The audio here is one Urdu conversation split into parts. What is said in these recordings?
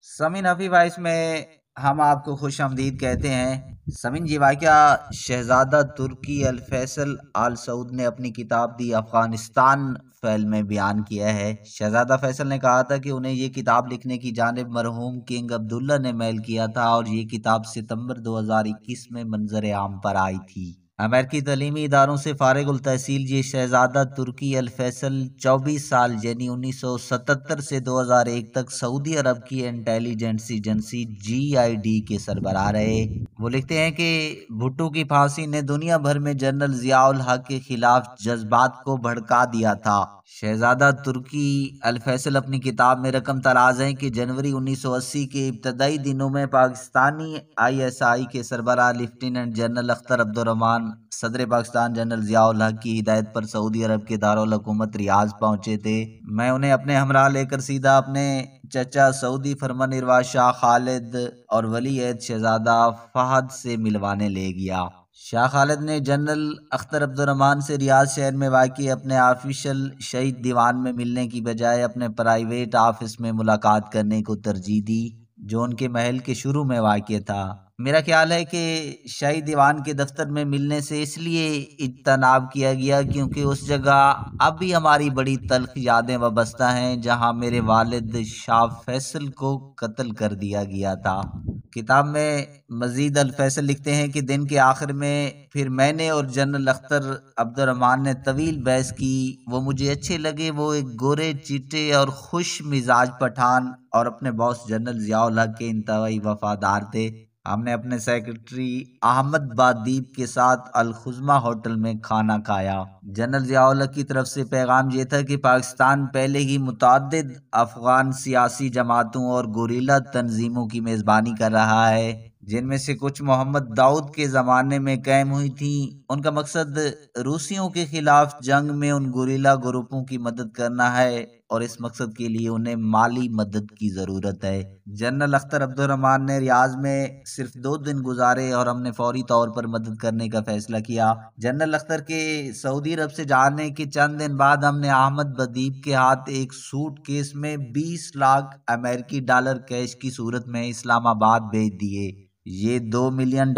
سمین حفیظ وائس میں ہم آپ کو خوش آمدید کہتے ہیں۔ سمین جی، واقعہ شہزادہ ترکی الفیصل آل سعود نے اپنی کتاب دی افغانستان فعل میں بیان کیا ہے۔ شہزادہ فیصل نے کہا تھا کہ انہیں یہ کتاب لکھنے کی جانب مرحوم کنگ عبداللہ نے میل کیا تھا اور یہ کتاب ستمبر 2021 میں منظر عام پر آئی تھی۔ امریکی تعلیمی اداروں سے فارغ التحصیل یہ شہزادہ ترکی الفیصل 24 سال یعنی 1977 سے 2001 تک سعودی عرب کی انٹیلیجنس ایجنسی GID کے سربراہ رہے۔ وہ لکھتے ہیں کہ بھٹو کی پھانسی نے دنیا بھر میں جنرل ضیاء الحق کے خلاف جذبات کو بھڑکا دیا تھا۔ شہزادہ ترکی الفیصل اپنی کتاب میں رقم تراز ہیں کہ جنوری 1980 کے ابتدائی دنوں میں پاکستانی ISI کے سربراہ لیفٹیننٹ جنرل اختر عبدالرحمان صدر پاکستان جنرل ضیاء الحق کی ہدایت پر سعودی عرب کے دارالحکومت ریاض پہنچے تھے۔ میں انہیں اپنے ہمراہ لے کر سیدھا اپنے چچا سعودی فرمانروا شاہ خالد اور ولی عہد شہزادہ فہد سے ملوانے لے گیا۔ شاہ خالد نے جنرل اختر عبدالرحمان سے ریاض شہر میں واقع اپنے آفیشل شہید دیوان میں ملنے کی بجائے اپنے پرائیویٹ آفس میں ملاقات کرنے کو ترجیح دی، جو ان کے محل کے شروع میں واقع تھا۔ میرا خیال ہے کہ شاہی دیوان کے دفتر میں ملنے سے اس لیے اجتناب کیا گیا کیونکہ اس جگہ اب بھی ہماری بڑی تلخ یادیں وابستہ ہیں، جہاں میرے والد شاہ فیصل کو قتل کر دیا گیا تھا۔ کتاب میں مزید الفیصل لکھتے ہیں کہ دن کے آخر میں پھر میں نے اور جنرل اختر عبدالرحمان نے طویل بحث کی۔ وہ مجھے اچھے لگے۔ وہ ایک گورے چیٹے اور خوش مزاج پٹھان اور اپنے باس جنرل ضیاء الحق کے انتہائی وفادار تھے۔ ہم نے اپنے سیکرٹری احمد بادیب کے ساتھ الخزمہ ہوٹل میں کھانا کھایا۔ جنرل ضیاء الحق کی طرف سے پیغام یہ تھا کہ پاکستان پہلے ہی متعدد افغان سیاسی جماعتوں اور گوریلا تنظیموں کی میزبانی کر رہا ہے، جن میں سے کچھ محمد داؤد کے زمانے میں قائم ہوئی تھیں۔ ان کا مقصد روسیوں کے خلاف جنگ میں ان گوریلا گروپوں کی مدد کرنا ہے اور اس مقصد کے لیے انہیں مالی مدد کی ضرورت ہے۔ جنرل اختر عبدالرحمان نے ریاض میں صرف 2 دن گزارے اور ہم نے فوری طور پر مدد کرنے کا فیصلہ کیا۔ جنرل اختر کے سعودی عرب سے جانے کے چند دن بعد ہم نے احمد بدیب کے ہاتھ ایک سوٹ کیس میں 20 لاکھ امریکی ڈالر کیش کی صورت میں اسلام آباد بھیج دیے۔ یہ $2 ملین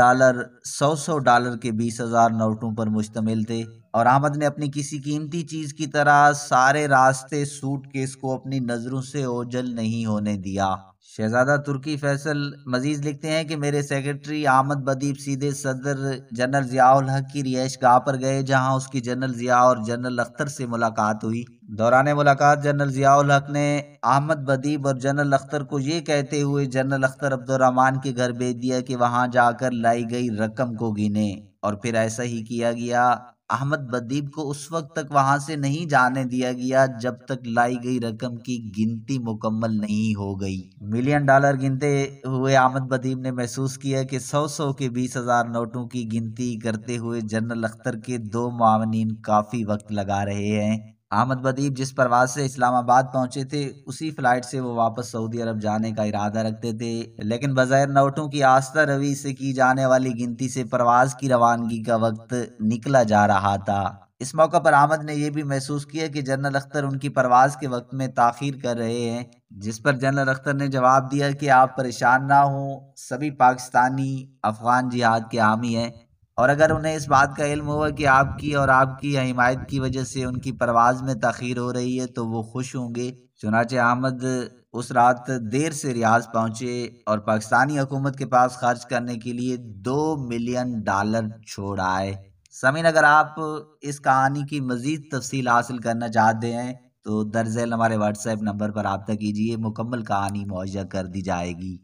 100 ڈالر کے 20,000 نوٹوں پر مشتمل تھے، اور احمد نے اپنی کسی قیمتی چیز کی طرح سارے راستے سوٹ کیس کو اپنی نظروں سے اوجھل نہیں ہونے دیا۔ شہزادہ ترکی فیصل مزید لکھتے ہیں کہ میرے سیکرٹری احمد بدیب سیدھے صدر جنرل ضیاء الحق کی رہائش گاہ پر گئے، جہاں اس کی جنرل ضیاء اور جنرل اختر سے ملاقات ہوئی۔ دوران ملاقات جنرل ضیاء الحق نے احمد بدیب اور جنرل اختر کو یہ کہتے ہوئے جنرل اختر عبدالرحمان کے گھر بھیج دیا کہ وہاں جا کر لائی گئی رقم کو گنیں، اور پھر ایسا ہی کیا گیا۔ احمد بدیب کو اس وقت تک وہاں سے نہیں جانے دیا گیا جب تک لائی گئی رقم کی گنتی مکمل نہیں ہو گئی۔ $1 ملین گنتے ہوئے احمد بدیب نے محسوس کیا کہ 100 کے 20,000 نوٹوں کی گنتی کرتے ہوئے جنرل اختر کے 2 معاونین کافی وقت لگا رہے ہیں۔ احمد بدیب جس پرواز سے اسلام آباد پہنچے تھے اسی فلائٹ سے وہ واپس سعودی عرب جانے کا ارادہ رکھتے تھے، لیکن بظاہر نوٹوں کی آستہ روی سے کی جانے والی گنتی سے پرواز کی روانگی کا وقت نکلا جا رہا تھا۔ اس موقع پر احمد نے یہ بھی محسوس کیا کہ جنرل اختر ان کی پرواز کے وقت میں تاخیر کر رہے ہیں، جس پر جنرل اختر نے جواب دیا کہ آپ پریشان نہ ہوں، سبھی پاکستانی افغان جہاد کے حامی ہیں، اور اگر انہیں اس بات کا علم ہوا کہ آپ کی اور آپ کی حمایت کی وجہ سے ان کی پرواز میں تاخیر ہو رہی ہے تو وہ خوش ہوں گے۔ چنانچہ احمد اس رات دیر سے ریاض پہنچے اور پاکستانی حکومت کے پاس خرچ کرنے کے لیے $2 ملین چھوڑ آئے۔ سامعین، اگر آپ اس کہانی کی مزید تفصیل حاصل کرنا چاہتے ہیں تو درج ذیل ہمارے واٹس ایپ نمبر پر رابطہ کیجیے، مکمل کہانی مہیا کر دی جائے گی۔